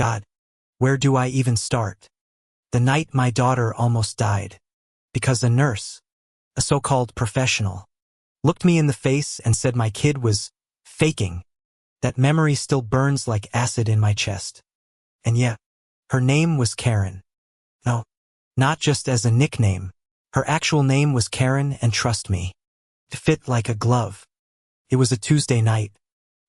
God, where do I even start? The night my daughter almost died. Because a nurse, a so-called professional, looked me in the face and said my kid was faking. That memory still burns like acid in my chest. And yeah, her name was Karen. No, not just as a nickname. Her actual name was Karen, and trust me, it fit like a glove. It was a Tuesday night.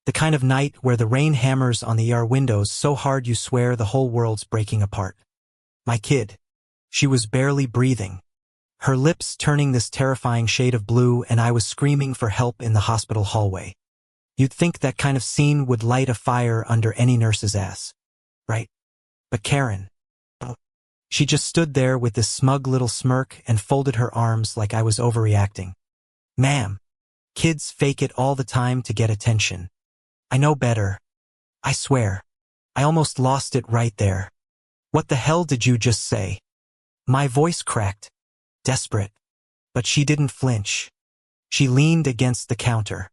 The kind of night where the rain hammers on the ER windows so hard you swear the whole world's breaking apart. My kid, she was barely breathing, her lips turning this terrifying shade of blue, and I was screaming for help in the hospital hallway. You'd think that kind of scene would light a fire under any nurse's ass, right? But Karen, she just stood there with this smug little smirk and folded her arms like I was overreacting. Ma'am, kids fake it all the time to get attention. I know better. I swear. I almost lost it right there. What the hell did you just say? My voice cracked. Desperate. But she didn't flinch. She leaned against the counter,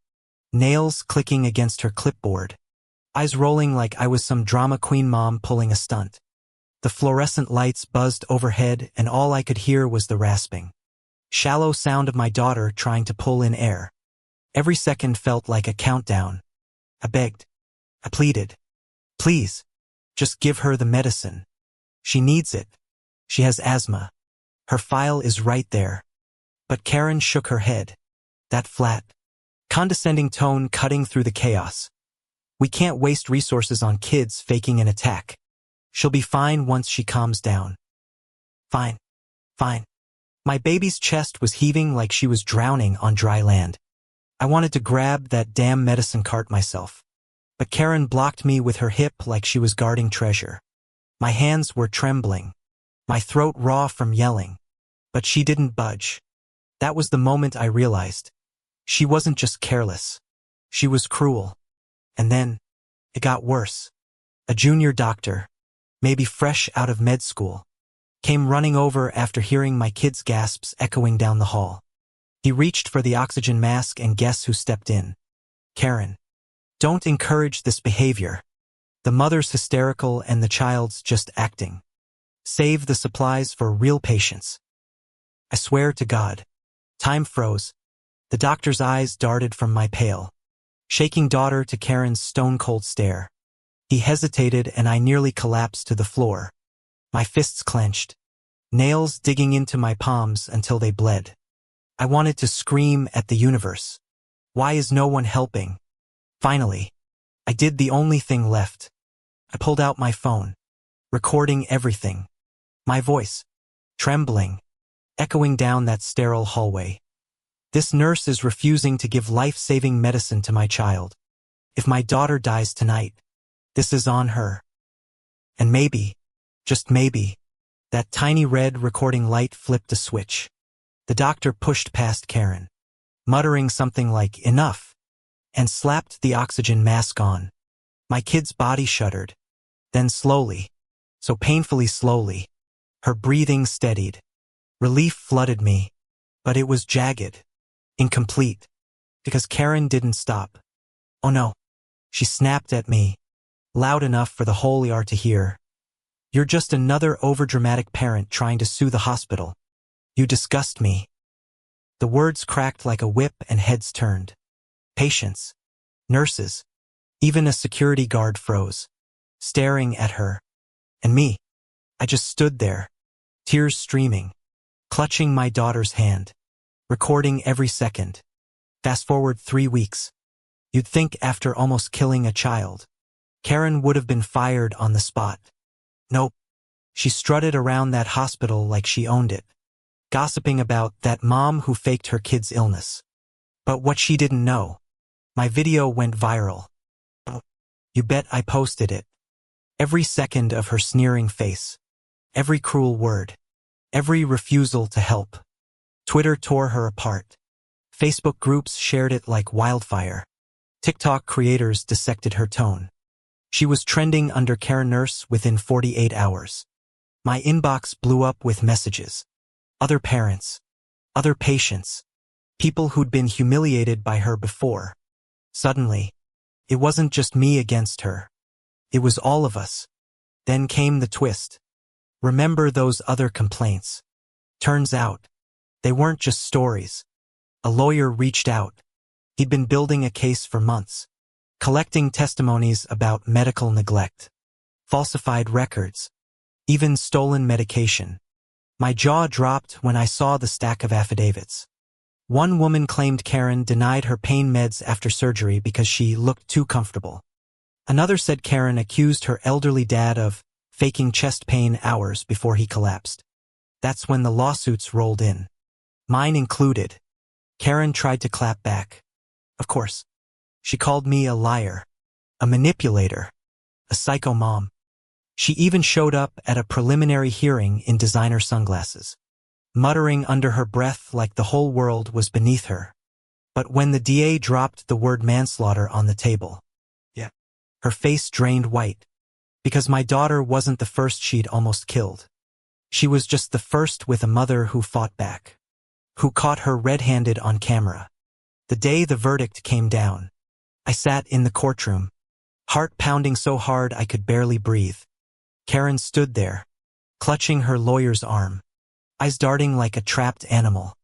nails clicking against her clipboard, eyes rolling like I was some drama queen mom pulling a stunt. The fluorescent lights buzzed overhead, and all I could hear was the rasping, shallow sound of my daughter trying to pull in air. Every second felt like a countdown. I begged. I pleaded. Please, just give her the medicine. She needs it. She has asthma. Her file is right there. But Karen shook her head. That flat, condescending tone cutting through the chaos. We can't waste resources on kids faking an attack. She'll be fine once she calms down. Fine. Fine. My baby's chest was heaving like she was drowning on dry land. I wanted to grab that damn medicine cart myself. But Karen blocked me with her hip like she was guarding treasure. My hands were trembling, my throat raw from yelling. But she didn't budge. That was the moment I realized. She wasn't just careless. She was cruel. And then, it got worse. A junior doctor, maybe fresh out of med school, came running over after hearing my kid's gasps echoing down the hall. He reached for the oxygen mask, and guess who stepped in? Karen. Don't encourage this behavior. The mother's hysterical and the child's just acting. Save the supplies for real patients. I swear to God. Time froze. The doctor's eyes darted from my pale, shaking daughter to Karen's stone-cold stare. He hesitated, and I nearly collapsed to the floor. My fists clenched, nails digging into my palms until they bled. I wanted to scream at the universe. Why is no one helping? Finally, I did the only thing left. I pulled out my phone, recording everything. My voice, trembling, echoing down that sterile hallway. This nurse is refusing to give life-saving medicine to my child. If my daughter dies tonight, this is on her. And maybe, just maybe, that tiny red recording light flipped a switch. The doctor pushed past Karen, muttering something like, "Enough," and slapped the oxygen mask on. My kid's body shuddered. Then slowly, so painfully slowly, her breathing steadied. Relief flooded me, but it was jagged, incomplete, because Karen didn't stop. Oh no, she snapped at me, loud enough for the whole ER to hear. You're just another overdramatic parent trying to sue the hospital. You disgust me. The words cracked like a whip and heads turned. Patients, nurses, even a security guard froze, staring at her. And me, I just stood there, tears streaming, clutching my daughter's hand, recording every second. Fast forward 3 weeks. You'd think after almost killing a child, Karen would have been fired on the spot. Nope. She strutted around that hospital like she owned it, gossiping about that mom who faked her kid's illness. But what she didn't know, my video went viral. You bet I posted it. Every second of her sneering face, every cruel word, every refusal to help. Twitter tore her apart. Facebook groups shared it like wildfire. TikTok creators dissected her tone. She was trending under Karen Nurse within 48 hours. My inbox blew up with messages. Other parents, other patients, people who'd been humiliated by her before. Suddenly, it wasn't just me against her. It was all of us. Then came the twist. Remember those other complaints? Turns out, they weren't just stories. A lawyer reached out. He'd been building a case for months, collecting testimonies about medical neglect, falsified records, even stolen medication. My jaw dropped when I saw the stack of affidavits. One woman claimed Karen denied her pain meds after surgery because she looked too comfortable. Another said Karen accused her elderly dad of faking chest pain hours before he collapsed. That's when the lawsuits rolled in. Mine included. Karen tried to clap back. Of course. She called me a liar, a manipulator, a psycho mom. She even showed up at a preliminary hearing in designer sunglasses, muttering under her breath like the whole world was beneath her. But when the DA dropped the word manslaughter on the table, her face drained white, because my daughter wasn't the first she'd almost killed. She was just the first with a mother who fought back, who caught her red-handed on camera. The day the verdict came down, I sat in the courtroom, heart pounding so hard I could barely breathe. Karen stood there, clutching her lawyer's arm, eyes darting like a trapped animal.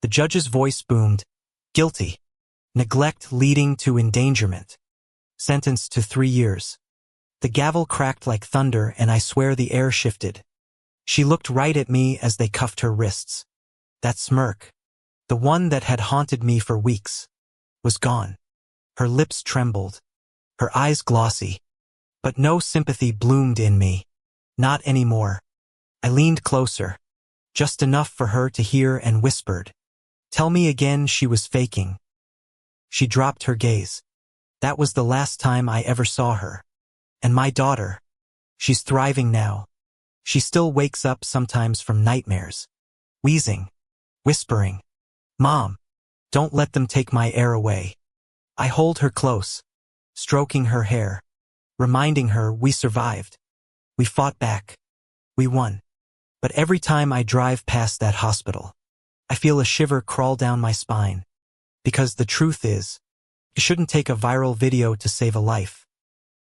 The judge's voice boomed, "Guilty. Neglect leading to endangerment. Sentenced to 3 years." The gavel cracked like thunder and I swear the air shifted. She looked right at me as they cuffed her wrists. That smirk, the one that had haunted me for weeks, was gone. Her lips trembled, her eyes glossy, but no sympathy bloomed in me. Not anymore. I leaned closer, just enough for her to hear, and whispered, "Tell me again she was faking." She dropped her gaze. That was the last time I ever saw her. And my daughter, she's thriving now. She still wakes up sometimes from nightmares, wheezing, whispering, "Mom, don't let them take my air away." I hold her close, stroking her hair, reminding her we survived. We fought back. We won. But every time I drive past that hospital, I feel a shiver crawl down my spine. Because the truth is, you shouldn't take a viral video to save a life.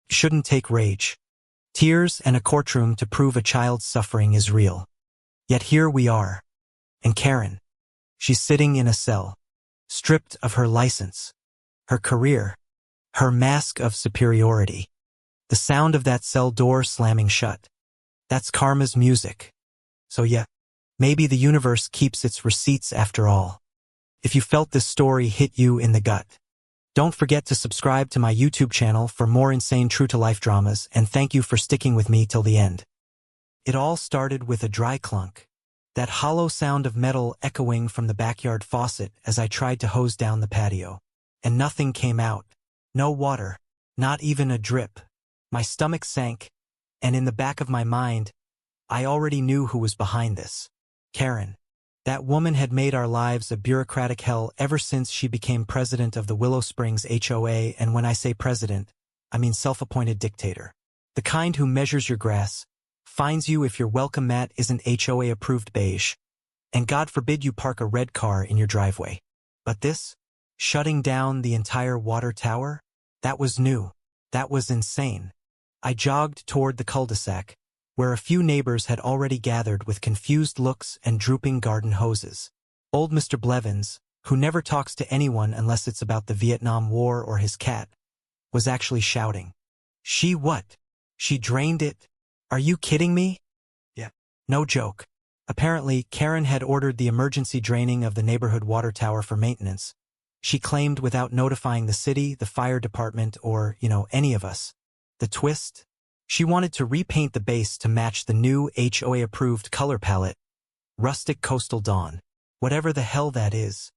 You shouldn't take rage, tears, and a courtroom to prove a child's suffering is real. Yet here we are. And Karen, she's sitting in a cell, stripped of her license, her career, her mask of superiority. The sound of that cell door slamming shut. That's karma's music. So yeah, maybe the universe keeps its receipts after all. If you felt this story hit you in the gut, don't forget to subscribe to my YouTube channel for more insane true-to-life dramas, and thank you for sticking with me till the end. It all started with a dry clunk, that hollow sound of metal echoing from the backyard faucet as I tried to hose down the patio. And nothing came out. No water, not even a drip. My stomach sank, and in the back of my mind, I already knew who was behind this. Karen. That woman had made our lives a bureaucratic hell ever since she became president of the Willow Springs HOA, and when I say president, I mean self-appointed dictator. The kind who measures your grass, finds you if your welcome mat isn't HOA-approved beige, and God forbid you park a red car in your driveway. But this, shutting down the entire water tower, that was new. That was insane. I jogged toward the cul-de-sac, where a few neighbors had already gathered with confused looks and drooping garden hoses. Old Mr. Blevins, who never talks to anyone unless it's about the Vietnam War or his cat, was actually shouting. "She what? She drained it? Are you kidding me?" Yeah. No joke. Apparently, Karen had ordered the emergency draining of the neighborhood water tower for maintenance. She claimed without notifying the city, the fire department, or, any of us. The twist? She wanted to repaint the base to match the new HOA-approved color palette. Rustic Coastal Dawn. Whatever the hell that is.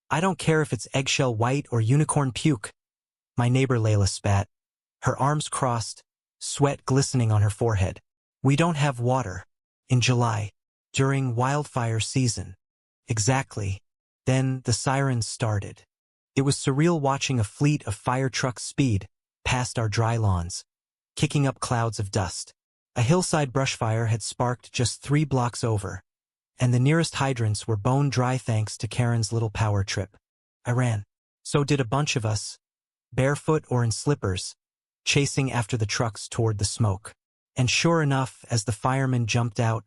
I don't care if it's eggshell white or unicorn puke. My neighbor Layla spat, her arms crossed, sweat glistening on her forehead. "We don't have water. In July. During wildfire season." Exactly. Then the sirens started. It was surreal watching a fleet of fire trucks speed past our dry lawns, kicking up clouds of dust. A hillside brush fire had sparked just 3 blocks over, and the nearest hydrants were bone dry thanks to Karen's little power trip. I ran. So did a bunch of us, barefoot or in slippers, chasing after the trucks toward the smoke. And sure enough, as the fireman jumped out,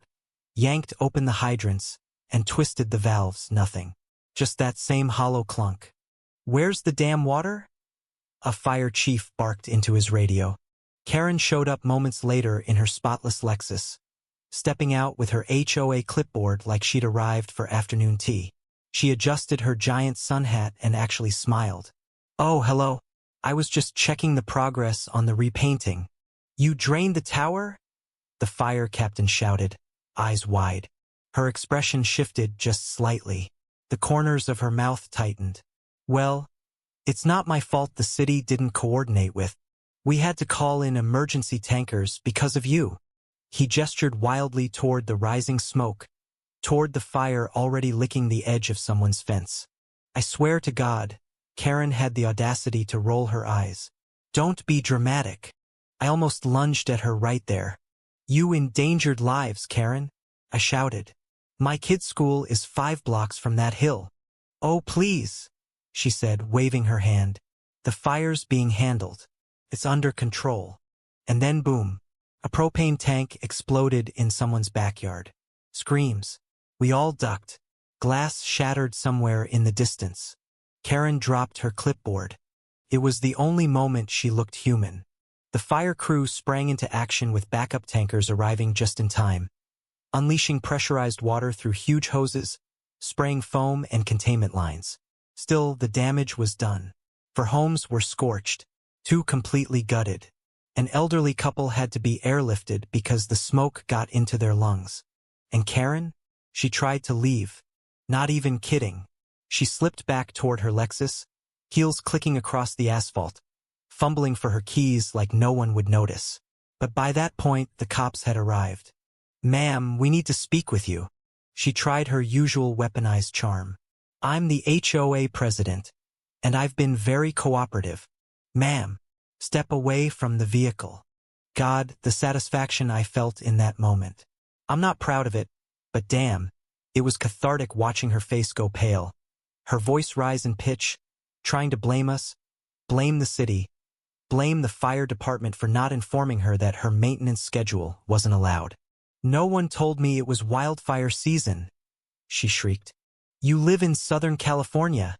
yanked open the hydrants, and twisted the valves, nothing. Just that same hollow clunk. "Where's the damn water?" a fire chief barked into his radio. Karen showed up moments later in her spotless Lexus, stepping out with her HOA clipboard like she'd arrived for afternoon tea. She adjusted her giant sun hat and actually smiled. "Oh, hello. I was just checking the progress on the repainting." "You drained the tower?" the fire captain shouted, eyes wide. Her expression shifted just slightly. The corners of her mouth tightened. "Well, it's not my fault the city didn't coordinate with. We had to call in emergency tankers because of you." He gestured wildly toward the rising smoke, toward the fire already licking the edge of someone's fence. "I swear to God," Karen had the audacity to roll her eyes. "Don't be dramatic." I almost lunged at her right there. "You endangered lives, Karen," I shouted. "My kid's school is 5 blocks from that hill." "Oh, please," she said, waving her hand. "The fire's being handled. It's under control." And then boom, a propane tank exploded in someone's backyard. Screams. We all ducked. Glass shattered somewhere in the distance. Karen dropped her clipboard. It was the only moment she looked human. The fire crew sprang into action with backup tankers arriving just in time, unleashing pressurized water through huge hoses, spraying foam and containment lines. Still, the damage was done. For homes were scorched, 2 completely gutted. An elderly couple had to be airlifted because the smoke got into their lungs. And Karen? She tried to leave. Not even kidding. She slipped back toward her Lexus, heels clicking across the asphalt, fumbling for her keys like no one would notice. But by that point, the cops had arrived. "Ma'am, we need to speak with you." She tried her usual weaponized charm. "I'm the HOA president, and I've been very cooperative. Ma'am, step away from the vehicle." God, the satisfaction I felt in that moment. I'm not proud of it, but damn, it was cathartic watching her face go pale, her voice rise in pitch, trying to blame us, blame the city, blame the fire department for not informing her that her maintenance schedule wasn't allowed. "No one told me it was wildfire season," she shrieked. "You live in Southern California,"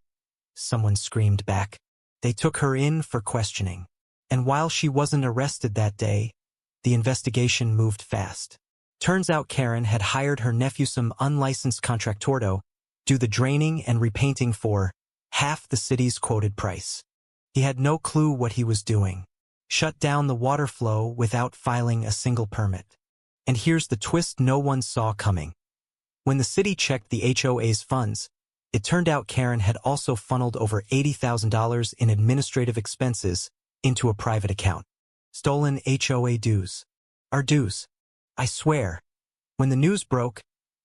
someone screamed back. They took her in for questioning. And while she wasn't arrested that day, the investigation moved fast. Turns out Karen had hired her nephew, some unlicensed contractor, do the draining and repainting for half the city's quoted price. He had no clue what he was doing. Shut down the water flow without filing a single permit. And here's the twist no one saw coming. When the city checked the HOA's funds, it turned out Karen had also funneled over $80,000 in administrative expenses into a private account. Stolen HOA dues. Our dues. I swear. When the news broke,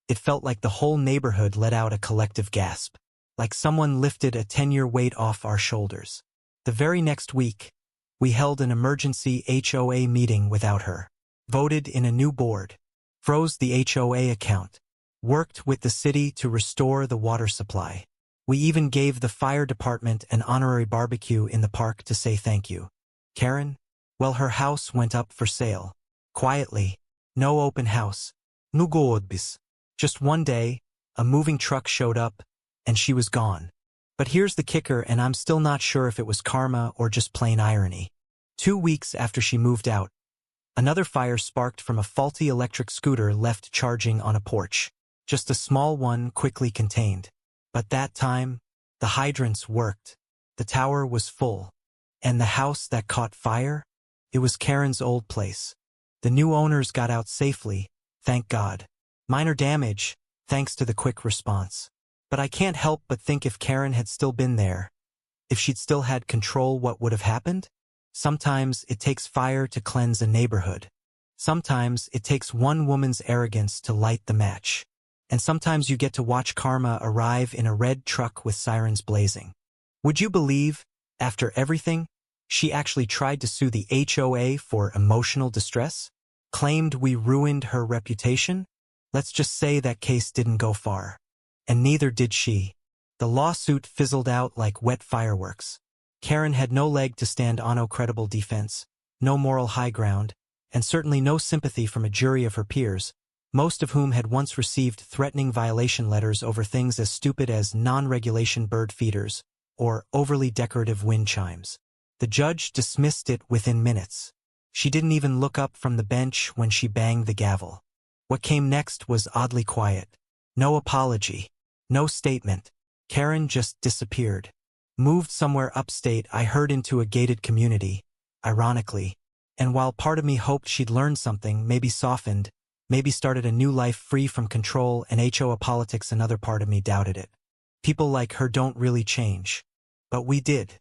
it felt like the whole neighborhood let out a collective gasp, like someone lifted a 10-year weight off our shoulders. The very next week, we held an emergency HOA meeting without her, voted in a new board, froze the HOA account, worked with the city to restore the water supply. We even gave the fire department an honorary barbecue in the park to say thank you. Karen? Well, her house went up for sale. Quietly. No open house. No godbis. Just one day, a moving truck showed up, and she was gone. But here's the kicker, and I'm still not sure if it was karma or just plain irony. 2 weeks after she moved out, another fire sparked from a faulty electric scooter left charging on a porch. Just a small one, quickly contained. But that time, the hydrants worked. The tower was full. And the house that caught fire? It was Karen's old place. The new owners got out safely, thank God. Minor damage, thanks to the quick response. But I can't help but think if Karen had still been there, if she'd still had control, what would have happened? Sometimes it takes fire to cleanse a neighborhood. Sometimes it takes one woman's arrogance to light the match. And sometimes you get to watch karma arrive in a red truck with sirens blazing. Would you believe, after everything, she actually tried to sue the HOA for emotional distress? Claimed we ruined her reputation? Let's just say that case didn't go far. And neither did she. The lawsuit fizzled out like wet fireworks. Karen had no leg to stand on, no credible defense, no moral high ground, and certainly no sympathy from a jury of her peers, most of whom had once received threatening violation letters over things as stupid as non-regulation bird feeders or overly decorative wind chimes. The judge dismissed it within minutes. She didn't even look up from the bench when she banged the gavel. What came next was oddly quiet. No apology. No statement. Karen just disappeared. Moved somewhere upstate, I heard, into a gated community, ironically. And while part of me hoped she'd learned something, maybe softened, maybe started a new life free from control and HO politics, another part of me doubted it. People like her don't really change. But we did.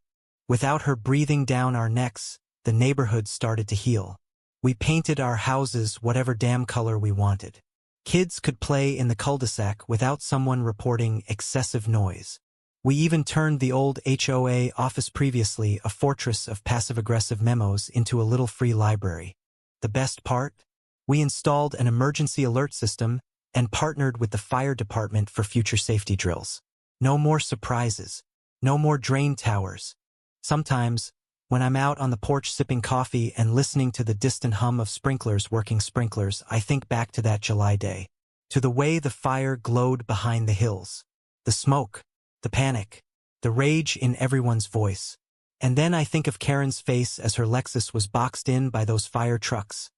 Without her breathing down our necks, the neighborhood started to heal. We painted our houses whatever damn color we wanted. Kids could play in the cul-de-sac without someone reporting excessive noise. We even turned the old HOA office, previously a fortress of passive-aggressive memos, into a little free library. The best part? We installed an emergency alert system and partnered with the fire department for future safety drills. No more surprises. No more drain towers. Sometimes, when I'm out on the porch sipping coffee and listening to the distant hum of working sprinklers, I think back to that July day. To the way the fire glowed behind the hills. The smoke. The panic. The rage in everyone's voice. And then I think of Karen's face as her Lexus was boxed in by those fire trucks.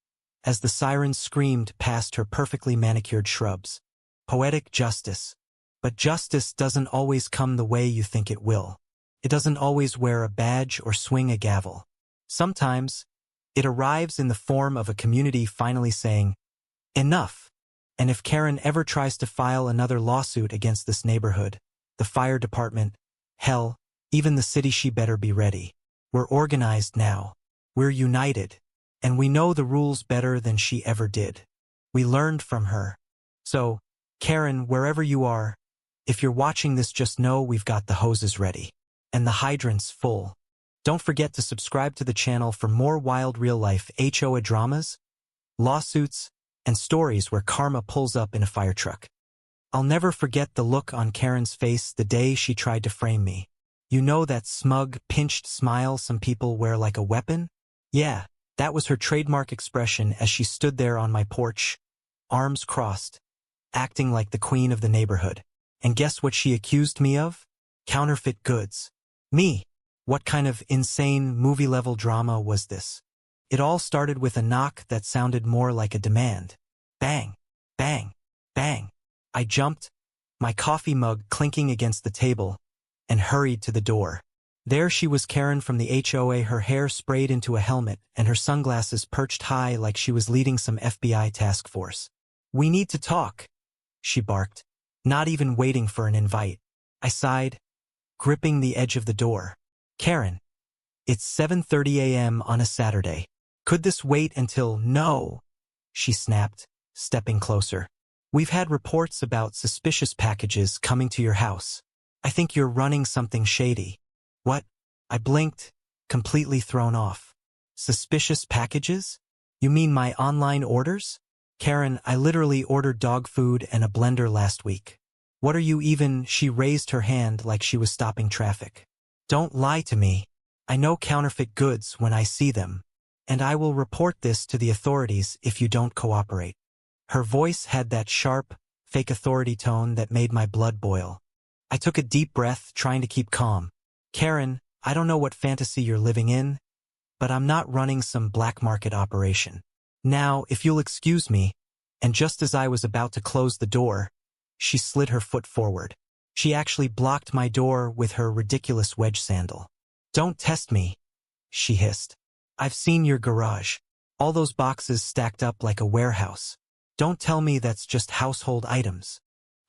As the sirens screamed past her perfectly manicured shrubs. Poetic justice. But justice doesn't always come the way you think it will. It doesn't always wear a badge or swing a gavel. Sometimes, it arrives in the form of a community finally saying, enough. And if Karen ever tries to file another lawsuit against this neighborhood, the fire department, hell, even the city, she better be ready. We're organized now. We're united. And we know the rules better than she ever did. We learned from her. So, Karen, wherever you are, if you're watching this, just know we've got the hoses ready. And the hydrants full. Don't forget to subscribe to the channel for more wild real-life HOA dramas, lawsuits, and stories where karma pulls up in a fire truck. I'll never forget the look on Karen's face the day she tried to frame me. You know that smug, pinched smile some people wear like a weapon? Yeah, that was her trademark expression as she stood there on my porch, arms crossed, acting like the queen of the neighborhood. And guess what she accused me of? Counterfeit goods. Me. What kind of insane movie-level drama was this? It all started with a knock that sounded more like a demand. Bang, bang, bang. I jumped, my coffee mug clinking against the table, and hurried to the door. There she was, Karen from the HOA, her hair sprayed into a helmet and her sunglasses perched high like she was leading some FBI task force. We need to talk, she barked, not even waiting for an invite. I sighed, gripping the edge of the door. Karen, it's 7:30 a.m. on a Saturday. Could this wait until— No, she snapped, stepping closer. We've had reports about suspicious packages coming to your house. I think you're running something shady. What? I blinked, completely thrown off. Suspicious packages? You mean my online orders? Karen, I literally ordered dog food and a blender last week. What are you even— She raised her hand like she was stopping traffic. Don't lie to me. I know counterfeit goods when I see them. And I will report this to the authorities if you don't cooperate. Her voice had that sharp, fake authority tone that made my blood boil. I took a deep breath, trying to keep calm. Karen, I don't know what fantasy you're living in, but I'm not running some black market operation. Now, if you'll excuse me, and just as I was about to close the door, she slid her foot forward. She actually blocked my door with her ridiculous wedge sandal. Don't test me, she hissed. I've seen your garage. All those boxes stacked up like a warehouse. Don't tell me that's just household items.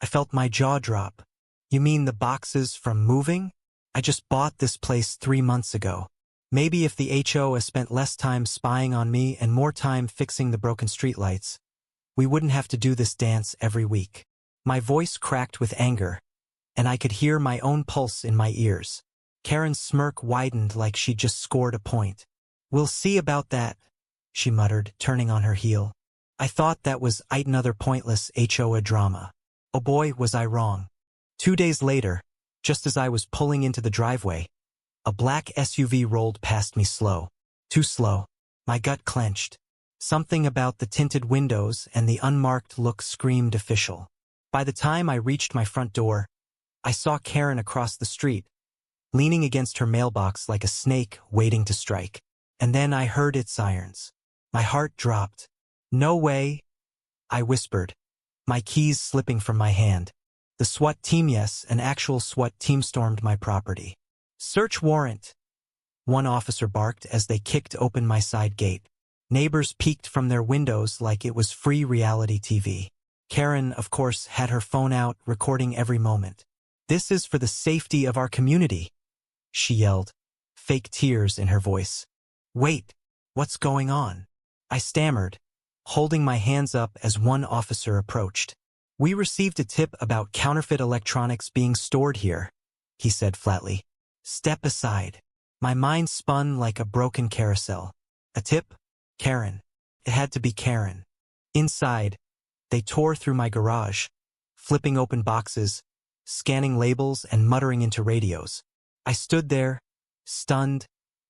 I felt my jaw drop. You mean the boxes from moving? I just bought this place 3 months ago. Maybe if the HOA spent less time spying on me and more time fixing the broken streetlights, we wouldn't have to do this dance every week. My voice cracked with anger, and I could hear my own pulse in my ears. Karen's smirk widened like she'd just scored a point. We'll see about that, she muttered, turning on her heel. I thought that was another pointless HOA drama. Oh boy, was I wrong. 2 days later, just as I was pulling into the driveway, a black SUV rolled past me slow. Too slow. My gut clenched. Something about the tinted windows and the unmarked look screamed official. By the time I reached my front door, I saw Karen across the street, leaning against her mailbox like a snake waiting to strike. And then I heard its sirens. My heart dropped. "No way," I whispered, my keys slipping from my hand. The SWAT team, yes, an actual SWAT team stormed my property. "Search warrant," one officer barked as they kicked open my side gate. Neighbors peeked from their windows like it was free reality TV. Karen, of course, had her phone out, recording every moment. "This is for the safety of our community," she yelled, fake tears in her voice. "Wait, what's going on?" I stammered, holding my hands up as one officer approached. "We received a tip about counterfeit electronics being stored here," he said flatly. "Step aside." My mind spun like a broken carousel. A tip? Karen. It had to be Karen. Inside, they tore through my garage, flipping open boxes, scanning labels and muttering into radios. I stood there, stunned,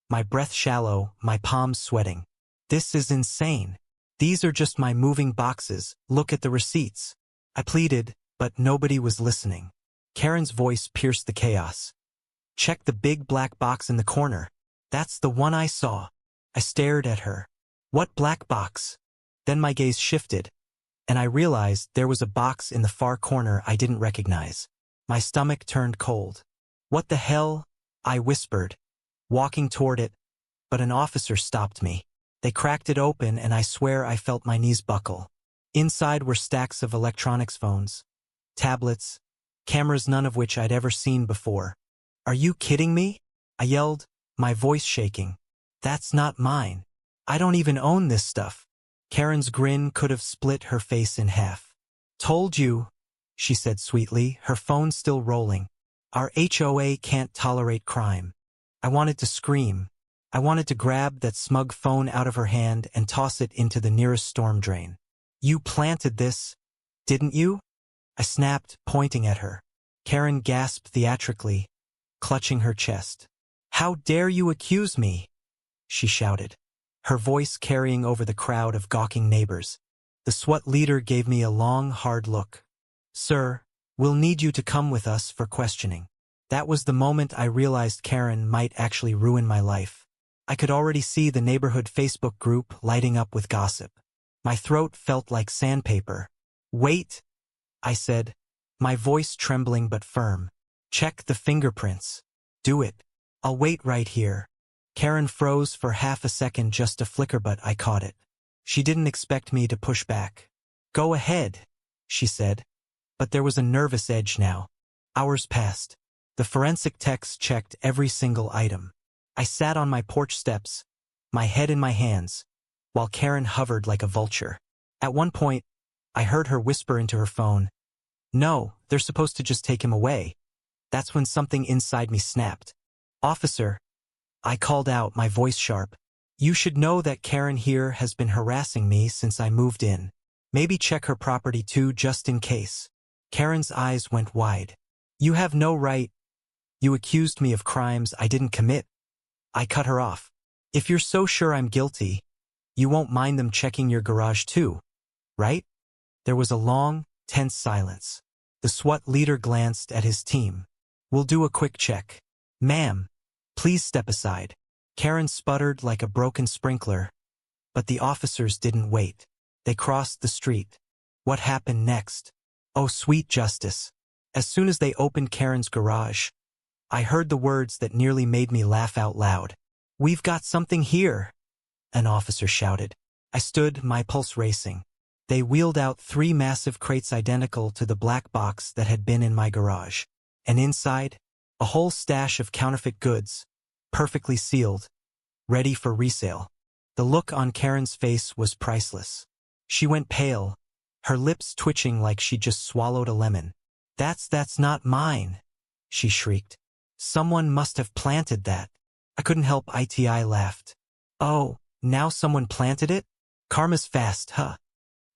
my breath shallow, my palms sweating. "This is insane. These are just my moving boxes. Look at the receipts." I pleaded, but nobody was listening. Karen's voice pierced the chaos. "Check the big black box in the corner. That's the one I saw." I stared at her. "What black box?" Then my gaze shifted, and I realized there was a box in the far corner I didn't recognize. My stomach turned cold. "What the hell?" I whispered, walking toward it, but an officer stopped me. They cracked it open and I swear I felt my knees buckle. Inside were stacks of electronics, phones, tablets, cameras, none of which I'd ever seen before. "Are you kidding me?" I yelled, my voice shaking. "That's not mine. I don't even own this stuff." Karen's grin could have split her face in half. "Told you," she said sweetly, her phone still rolling. "Our HOA can't tolerate crime." I wanted to scream. I wanted to grab that smug phone out of her hand and toss it into the nearest storm drain. "You planted this, didn't you?" I snapped, pointing at her. Karen gasped theatrically, clutching her chest. "How dare you accuse me?" she shouted, her voice carrying over the crowd of gawking neighbors. The SWAT leader gave me a long, hard look. "Sir, we'll need you to come with us for questioning." That was the moment I realized Karen might actually ruin my life. I could already see the neighborhood Facebook group lighting up with gossip. My throat felt like sandpaper. "Wait," I said, my voice trembling but firm. "Check the fingerprints." "Do it. I'll wait right here." Karen froze for half a second, just a flicker, but I caught it. She didn't expect me to push back. "Go ahead," she said, but there was a nervous edge now. Hours passed. The forensic techs checked every single item. I sat on my porch steps, my head in my hands, while Karen hovered like a vulture. At one point, I heard her whisper into her phone, "No, they're supposed to just take him away." That's when something inside me snapped. "Officer," I called out, my voice sharp, "you should know that Karen here has been harassing me since I moved in. Maybe check her property too, just in case." Karen's eyes went wide. "You have no right. You accused me of crimes I didn't commit." I cut her off. "If you're so sure I'm guilty, you won't mind them checking your garage too, right?" There was a long, tense silence. The SWAT leader glanced at his team. "We'll do a quick check." "Ma'am, please step aside." Karen sputtered like a broken sprinkler, but the officers didn't wait. They crossed the street. What happened next? Oh, sweet justice. As soon as they opened Karen's garage, I heard the words that nearly made me laugh out loud. "We've got something here," an officer shouted. I stood, my pulse racing. They wheeled out 3 massive crates identical to the black box that had been in my garage. And inside, a whole stash of counterfeit goods, perfectly sealed, ready for resale. The look on Karen's face was priceless. She went pale, her lips twitching like she'd just swallowed a lemon. That's not mine," she shrieked. "Someone must have planted that." I couldn't help I laughed. "Oh, now someone planted it? Karma's fast, huh?"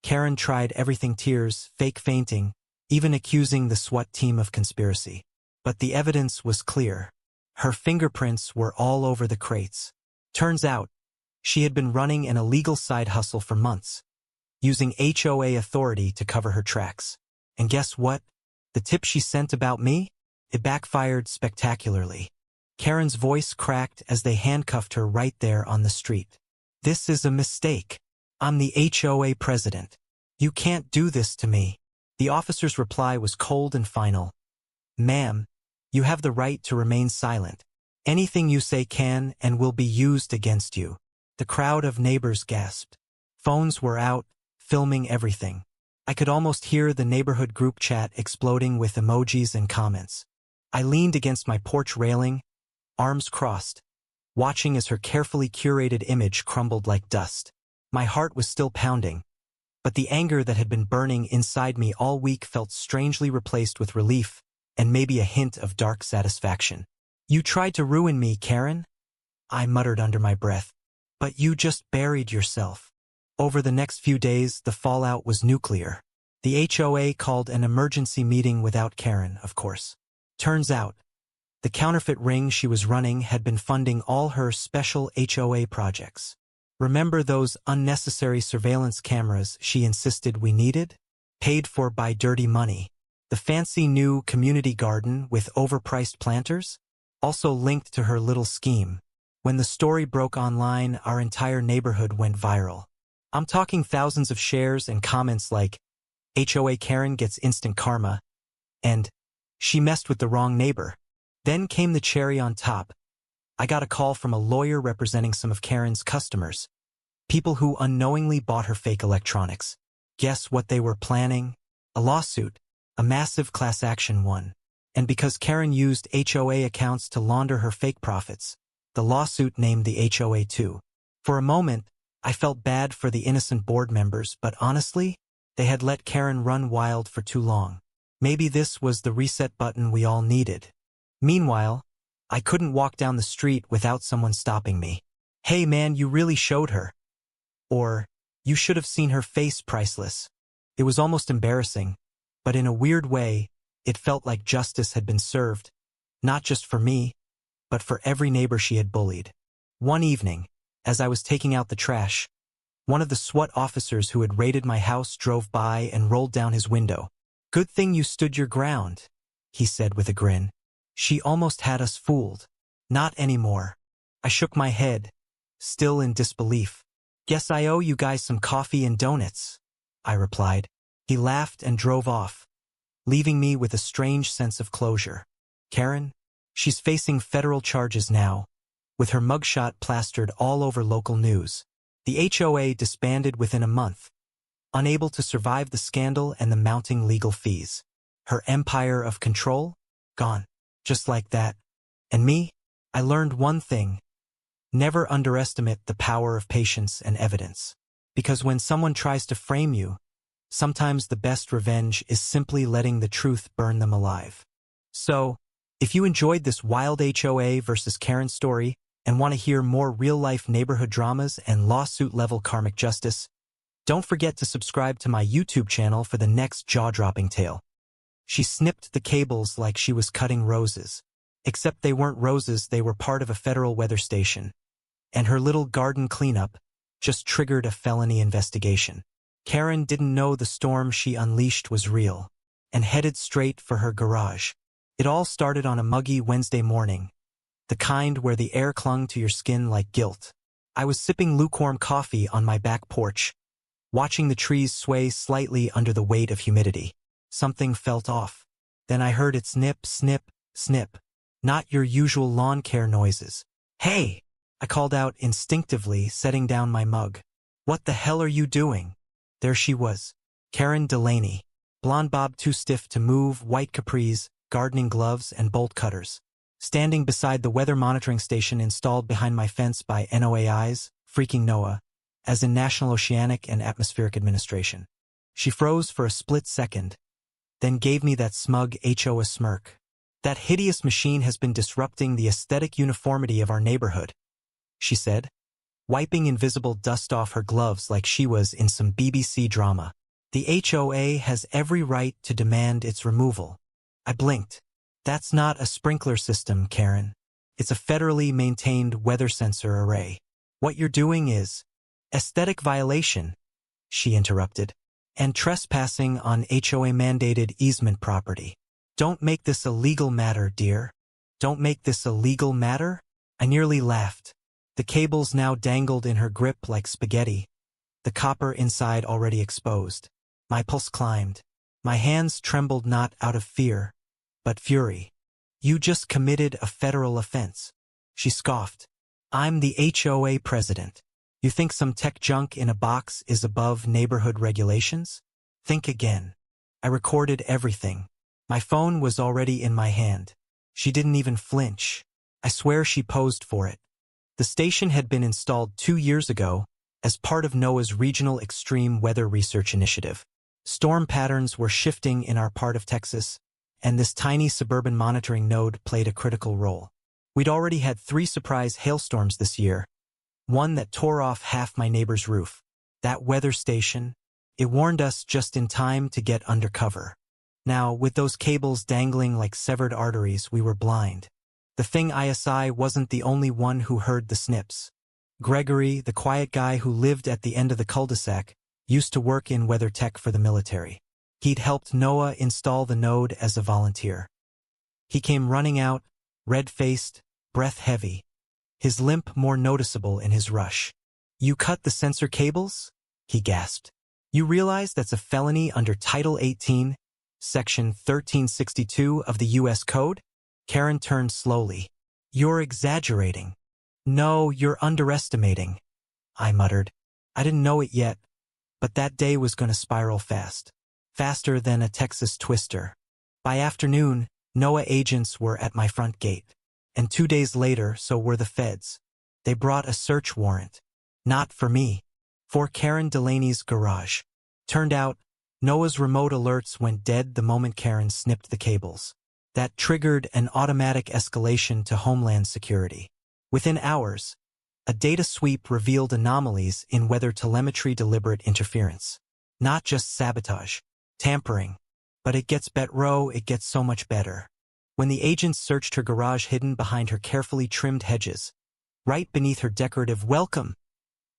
Karen tried everything, tears, fake fainting, even accusing the SWAT team of conspiracy. But the evidence was clear. Her fingerprints were all over the crates. "Turns out," She had been running an illegal side hustle for months, using HOA authority to cover her tracks. And guess what? The tip she sent about me? It backfired spectacularly. Karen's voice cracked as they handcuffed her right there on the street. "This is a mistake. I'm the HOA president. You can't do this to me." The officer's reply was cold and final. "Ma'am, you have the right to remain silent. Anything you say can and will be used against you." The crowd of neighbors gasped. Phones were out, filming everything. I could almost hear the neighborhood group chat exploding with emojis and comments. I leaned against my porch railing, arms crossed, watching as her carefully curated image crumbled like dust. My heart was still pounding, but the anger that had been burning inside me all week felt strangely replaced with relief and maybe a hint of dark satisfaction. "You tried to ruin me, Karen," I muttered under my breath. "But you just buried yourself." Over the next few days, the fallout was nuclear. The HOA called an emergency meeting without Karen, of course. Turns out, the counterfeit ring she was running had been funding all her special HOA projects. Remember those unnecessary surveillance cameras she insisted we needed? Paid for by dirty money. The fancy new community garden with overpriced planters? Also linked to her little scheme. When the story broke online, our entire neighborhood went viral. I'm talking thousands of shares and comments like, "HOA Karen gets instant karma," and "She messed with the wrong neighbor." Then came the cherry on top. I got a call from a lawyer representing some of Karen's customers. People who unknowingly bought her fake electronics. Guess what they were planning? A lawsuit. A massive class action one. And because Karen used HOA accounts to launder her fake profits, the lawsuit named the HOA too. For a moment, I felt bad for the innocent board members, but honestly, they had let Karen run wild for too long. Maybe this was the reset button we all needed. Meanwhile, I couldn't walk down the street without someone stopping me. "Hey man, you really showed her." Or, "You should have seen her face, priceless." It was almost embarrassing, but in a weird way, it felt like justice had been served, not just for me, but for every neighbor she had bullied. One evening, as I was taking out the trash, one of the SWAT officers who had raided my house drove by and rolled down his window. "Good thing you stood your ground," he said with a grin. "She almost had us fooled." "Not anymore." I shook my head, still in disbelief. "Guess I owe you guys some coffee and donuts," I replied. He laughed and drove off, leaving me with a strange sense of closure. Karen? She's facing federal charges now, with her mugshot plastered all over local news. The HOA disbanded within a month, unable to survive the scandal and the mounting legal fees. Her empire of control? Gone. Just like that. And me? I learned one thing. Never underestimate the power of patience and evidence. Because when someone tries to frame you, sometimes the best revenge is simply letting the truth burn them alive. So, if you enjoyed this wild HOA versus Karen story and want to hear more real-life neighborhood dramas and lawsuit-level karmic justice, don't forget to subscribe to my YouTube channel for the next jaw-dropping tale. She snipped the cables like she was cutting roses. Except they weren't roses, they were part of a federal weather station. And her little garden cleanup just triggered a felony investigation. Karen didn't know the storm she unleashed was real, and headed straight for her garage. It all started on a muggy Wednesday morning, the kind where the air clung to your skin like guilt. I was sipping lukewarm coffee on my back porch, watching the trees sway slightly under the weight of humidity. Something felt off. Then I heard it snip, snip, snip. Not your usual lawn care noises. "Hey!" I called out instinctively, setting down my mug. "What the hell are you doing?" There she was, Karen Delaney. Blonde bob too stiff to move, white capris, gardening gloves, and bolt cutters. Standing beside the weather monitoring station installed behind my fence by NOAA's, freaking NOAA, as in National Oceanic and Atmospheric Administration. She froze for a split second, then gave me that smug HOA smirk. "That hideous machine has been disrupting the aesthetic uniformity of our neighborhood," she said, wiping invisible dust off her gloves like she was in some BBC drama. "The HOA has every right to demand its removal." I blinked. "That's not a sprinkler system, Karen. It's a federally maintained weather sensor array." What you're doing is aesthetic violation, she interrupted, and trespassing on HOA-mandated easement property. Don't make this a legal matter, dear. Don't make this a legal matter? I nearly laughed. The cables now dangled in her grip like spaghetti, the copper inside already exposed. My pulse climbed. My hands trembled not out of fear, but fury. You just committed a federal offense. She scoffed. I'm the HOA president. You think some tech junk in a box is above neighborhood regulations? Think again. I recorded everything. My phone was already in my hand. She didn't even flinch. I swear she posed for it. The station had been installed 2 years ago as part of NOAA's Regional Extreme Weather Research Initiative. Storm patterns were shifting in our part of Texas, and this tiny suburban monitoring node played a critical role. We'd already had 3 surprise hailstorms this year, one that tore off half my neighbor's roof. That weather station, it warned us just in time to get under cover. Now, with those cables dangling like severed arteries, we were blind. The thing ISI wasn't the only one who heard the snips. Gregory, the quiet guy who lived at the end of the cul-de-sac, used to work in weather tech for the military. He'd helped NOAA install the node as a volunteer. He came running out, red-faced, breath-heavy, his limp more noticeable in his rush. You cut the sensor cables? He gasped. You realize that's a felony under Title 18, Section 1362 of the U.S. Code? Karen turned slowly. You're exaggerating. No, you're underestimating, I muttered. I didn't know it yet, but that day was going to spiral fast. Faster than a Texas twister. By afternoon, NOAA agents were at my front gate. And 2 days later, so were the feds. They brought a search warrant. Not for me. For Karen Delaney's garage. Turned out, NOAA's remote alerts went dead the moment Karen snipped the cables. That triggered an automatic escalation to Homeland Security. Within hours, a data sweep revealed anomalies in weather telemetry deliberate interference. Not just sabotage, tampering. But it gets so much better. When the agents searched her garage hidden behind her carefully trimmed hedges, right beneath her decorative welcome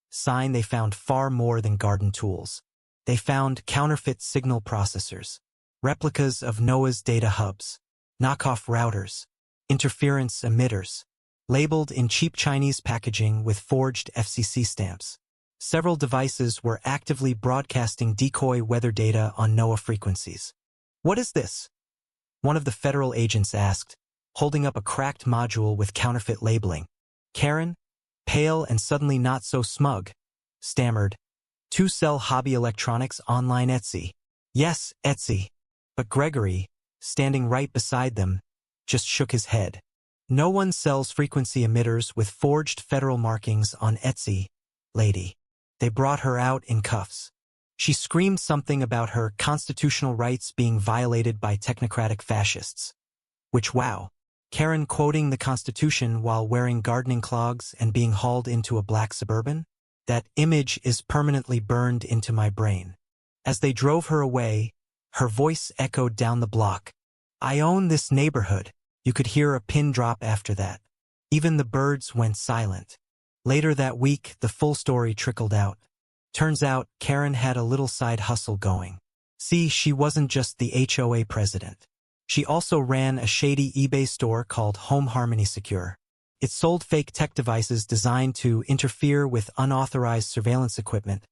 sign, they found far more than garden tools. They found counterfeit signal processors, replicas of NOAA's data hubs, knockoff routers, interference emitters, labeled in cheap Chinese packaging with forged FCC stamps. Several devices were actively broadcasting decoy weather data on NOAA frequencies. What is this? One of the federal agents asked, holding up a cracked module with counterfeit labeling. Karen, pale and suddenly not so smug, stammered, "To sell hobby electronics online Etsy." Yes, Etsy. But Gregory, standing right beside them, just shook his head. No one sells frequency emitters with forged federal markings on Etsy, lady. They brought her out in cuffs. She screamed something about her constitutional rights being violated by technocratic fascists. Which, wow. Karen quoting the Constitution while wearing gardening clogs and being hauled into a black Suburban? That image is permanently burned into my brain. As they drove her away, her voice echoed down the block. I own this neighborhood. You could hear a pin drop after that. Even the birds went silent. Later that week, the full story trickled out. Turns out, Karen had a little side hustle going. See, she wasn't just the HOA president. She also ran a shady eBay store called Home Harmony Secure. It sold fake tech devices designed to interfere with unauthorized surveillance equipment,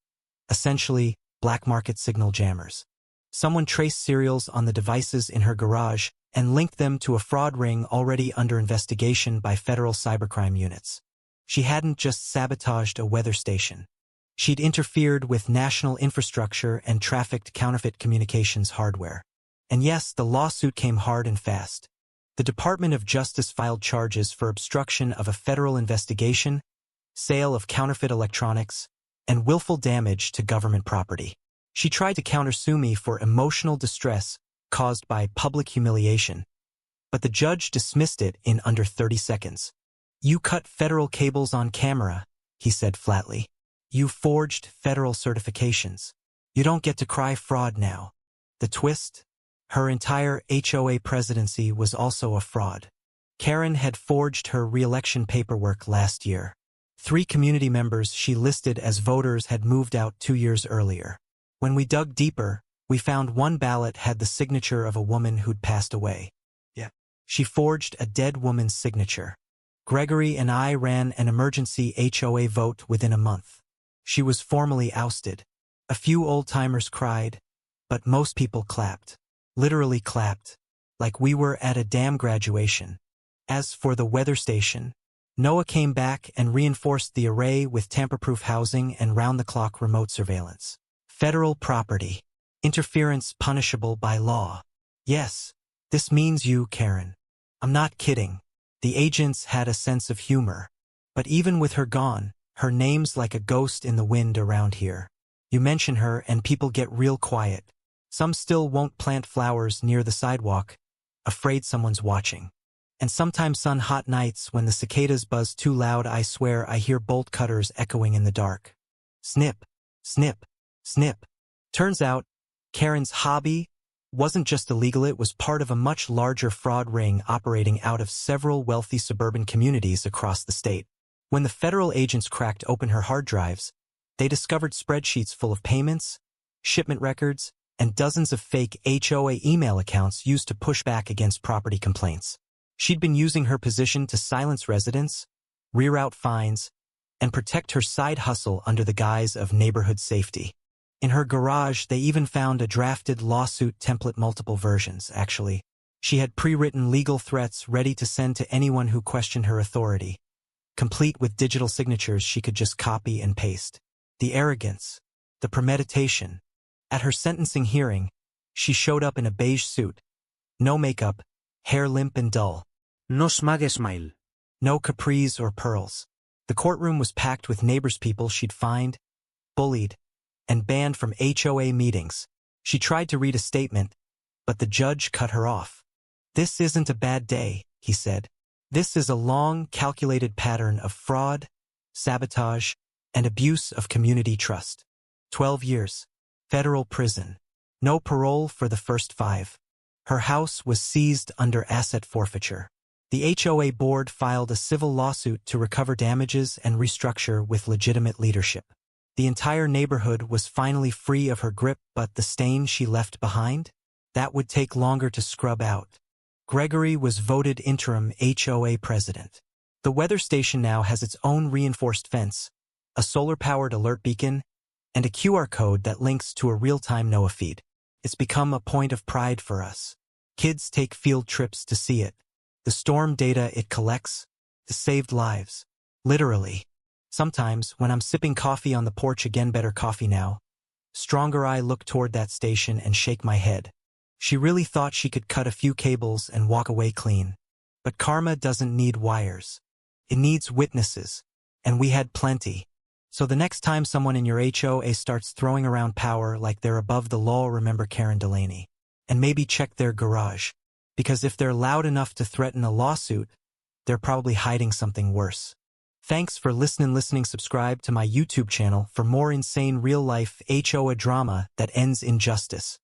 essentially black market signal jammers. Someone traced serials on the devices in her garage and linked them to a fraud ring already under investigation by federal cybercrime units. She hadn't just sabotaged a weather station. She'd interfered with national infrastructure and trafficked counterfeit communications hardware. And yes, the lawsuit came hard and fast. The Department of Justice filed charges for obstruction of a federal investigation, sale of counterfeit electronics, and willful damage to government property. She tried to countersue me for emotional distress caused by public humiliation, but the judge dismissed it in under 30 seconds. You cut federal cables on camera, he said flatly. You forged federal certifications. You don't get to cry fraud now. The twist? Her entire HOA presidency was also a fraud. Karen had forged her re-election paperwork last year. 3 community members she listed as voters had moved out 2 years earlier. When we dug deeper, we found one ballot had the signature of a woman who'd passed away. She forged a dead woman's signature. Gregory and I ran an emergency HOA vote within a month. She was formally ousted. A few old-timers cried, but most people clapped. Literally clapped. Like we were at a damn graduation. As for the weather station, NOAA came back and reinforced the array with tamper-proof housing and round-the-clock remote surveillance. Federal property. Interference punishable by law. Yes, this means you, Karen. I'm not kidding. The agents had a sense of humor. But even with her gone, her name's like a ghost in the wind around here. You mention her and people get real quiet. Some still won't plant flowers near the sidewalk, afraid someone's watching. And sometimes on hot nights when the cicadas buzz too loud, I swear I hear bolt cutters echoing in the dark. Snip, snip, snip. Turns out, Karen's hobby wasn't just illegal, it was part of a much larger fraud ring operating out of several wealthy suburban communities across the state. When the federal agents cracked open her hard drives, they discovered spreadsheets full of payments, shipment records, and dozens of fake HOA email accounts used to push back against property complaints. She'd been using her position to silence residents, reroute fines, and protect her side hustle under the guise of neighborhood safety. In her garage, they even found a drafted lawsuit template, multiple versions, actually. She had pre-written legal threats ready to send to anyone who questioned her authority, complete with digital signatures she could just copy and paste. The arrogance, the premeditation. At her sentencing hearing, she showed up in a beige suit. No makeup, hair limp and dull. No smug smile. No capris or pearls. The courtroom was packed with neighbors, people she'd fined, bullied, and banned from HOA meetings. She tried to read a statement, but the judge cut her off. This isn't a bad day, he said. This is a long, calculated pattern of fraud, sabotage, and abuse of community trust. 12 years. Federal prison. No parole for the first 5. Her house was seized under asset forfeiture. The HOA board filed a civil lawsuit to recover damages and restructure with legitimate leadership. The entire neighborhood was finally free of her grip, but the stain she left behind? That would take longer to scrub out. Gregory was voted interim HOA president. The weather station now has its own reinforced fence, a solar-powered alert beacon, and a QR code that links to a real-time NOAA feed. It's become a point of pride for us. Kids take field trips to see it. The storm data it collects, the saved lives. Literally. Sometimes, when I'm sipping coffee on the porch, again better coffee now, stronger, I look toward that station and shake my head. She really thought she could cut a few cables and walk away clean. But karma doesn't need wires. It needs witnesses. And we had plenty. So the next time someone in your HOA starts throwing around power like they're above the law, remember Karen Delaney. And maybe check their garage. Because if they're loud enough to threaten a lawsuit, they're probably hiding something worse. Thanks for listening. Subscribe to my YouTube channel for more insane real-life HOA drama that ends in justice.